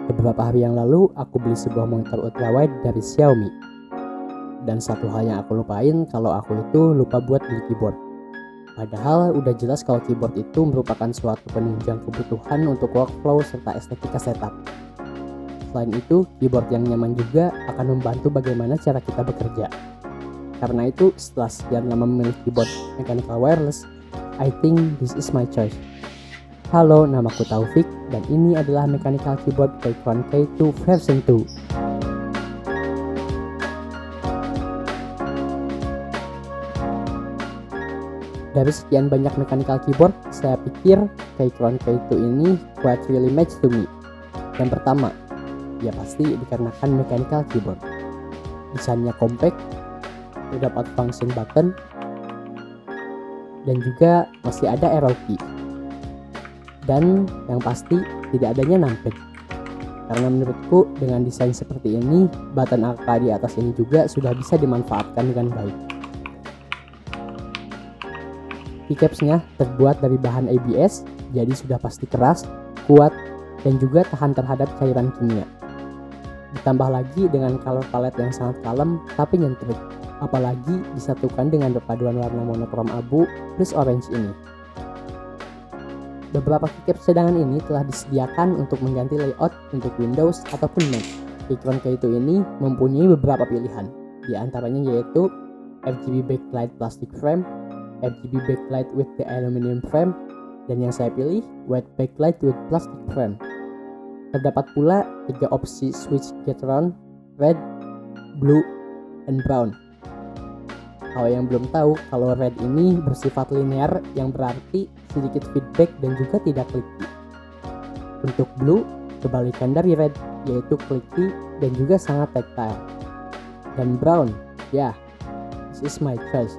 Beberapa hari yang lalu aku beli sebuah monitor ultrawide dari Xiaomi. Dan satu hal yang aku lupain kalau aku itu lupa buat beli keyboard. Padahal udah jelas kalau keyboard itu merupakan suatu penunjang kebutuhan untuk workflow serta estetika setup. Selain itu, keyboard yang nyaman juga akan membantu bagaimana cara kita bekerja. Karena itu, setelah sekian lama memilih keyboard mechanical wireless, I think this is my choice. Halo, namaku Taufik dan ini adalah mechanical keyboard Keychron K2 version 2. Dari sekian banyak mechanical keyboard, saya pikir Keychron K2 ini quite really match to me. Yang pertama, ya pasti dikarenakan mechanical keyboard. Desainnya compact, terdapat function button, dan juga masih ada arrow key. Dan yang pasti tidak adanya numpad. Karena menurutku dengan desain seperti ini, button angka di atas ini juga sudah bisa dimanfaatkan dengan baik. Keycapsnya terbuat dari bahan ABS, jadi sudah pasti keras, kuat, dan juga tahan terhadap cairan kimia. Ditambah lagi dengan color palette yang sangat kalem tapi nyentrik, apalagi disatukan dengan perpaduan warna monokrom abu plus orange ini. Beberapa keycaps cadangan ini telah disediakan untuk mengganti layout untuk Windows ataupun Mac. Keychron K2 ini mempunyai beberapa pilihan, di antaranya yaitu RGB backlight plastic frame, RGB backlight with the aluminum frame, dan yang saya pilih white backlight with plastic frame. Terdapat pula 3 opsi switch Gateron, red, blue, and brown. Kalau yang belum tahu, kalau red ini bersifat linear yang berarti sedikit feedback dan juga tidak clicky. Untuk blue, kebalikan dari red, yaitu clicky dan juga sangat tactile. Dan brown, ya, this is my choice.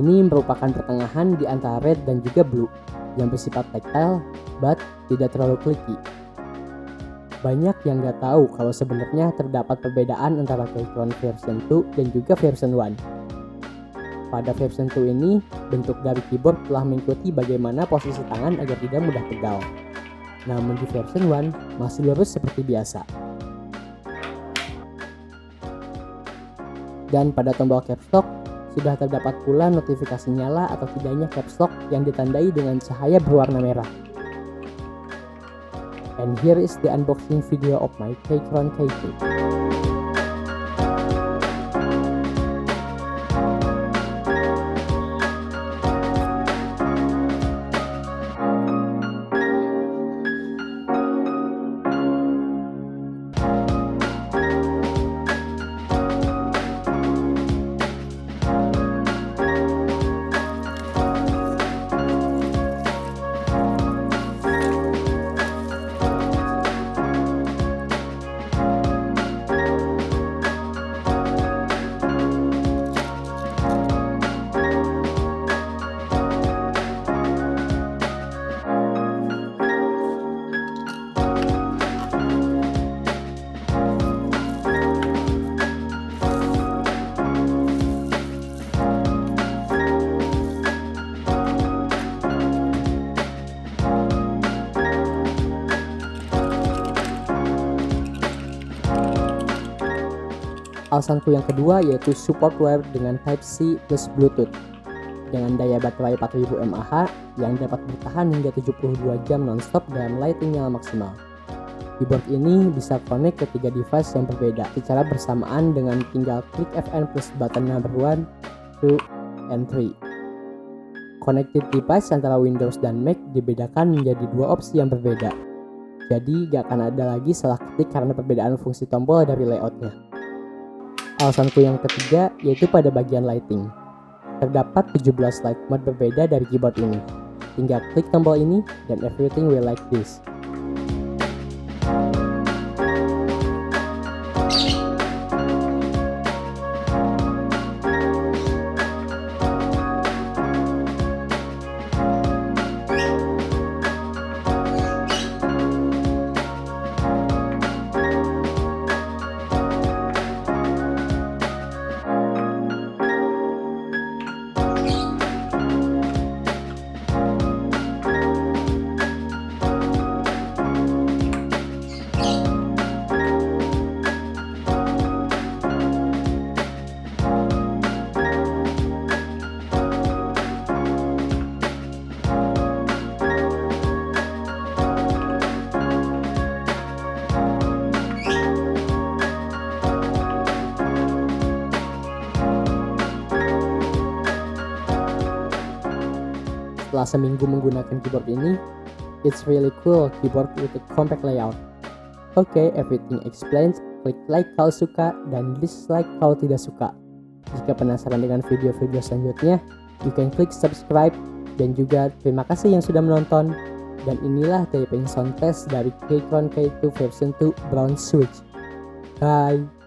Ini merupakan pertengahan di antara red dan juga blue, yang bersifat tactile, but tidak terlalu clicky. Banyak yang nggak tahu kalau sebenarnya terdapat perbedaan antara Keychron version 2 dan juga version 1. Pada version 2 ini, bentuk dari keyboard telah mengikuti bagaimana posisi tangan agar tidak mudah pegal. Namun di version 1, masih lurus seperti biasa. Dan pada tombol caps lock, sudah terdapat pula notifikasi nyala atau tidaknya caps lock yang ditandai dengan cahaya berwarna merah. And here is the unboxing video of my Keychron K2. Alasanku yang kedua yaitu support wire dengan Type-C plus Bluetooth dengan daya baterai 4000 mAh yang dapat bertahan hingga 72 jam nonstop dan lighting nyala maksimal. Keyboard ini bisa connect ke 3 device yang berbeda secara bersamaan dengan tinggal klik FN plus button number 1, 2, and 3. Connected device antara Windows dan Mac dibedakan menjadi 2 opsi yang berbeda. Jadi gak akan ada lagi salah ketik karena perbedaan fungsi tombol dari layoutnya. Alasanku yang ketiga yaitu pada bagian lighting. Terdapat 17 light mode berbeda dari keyboard ini. Tinggal klik tombol ini dan everything will like this. setelah seminggu menggunakan keyboard ini, it's really cool keyboard with a compact layout. Oke, everything explained. Klik like kalau suka dan dislike kalau tidak suka. Jika penasaran dengan video-video selanjutnya, you can klik subscribe. Dan juga terima kasih yang sudah menonton. Dan inilah typing sound test dari Keychron K2 version 2 Brown Switch. Bye.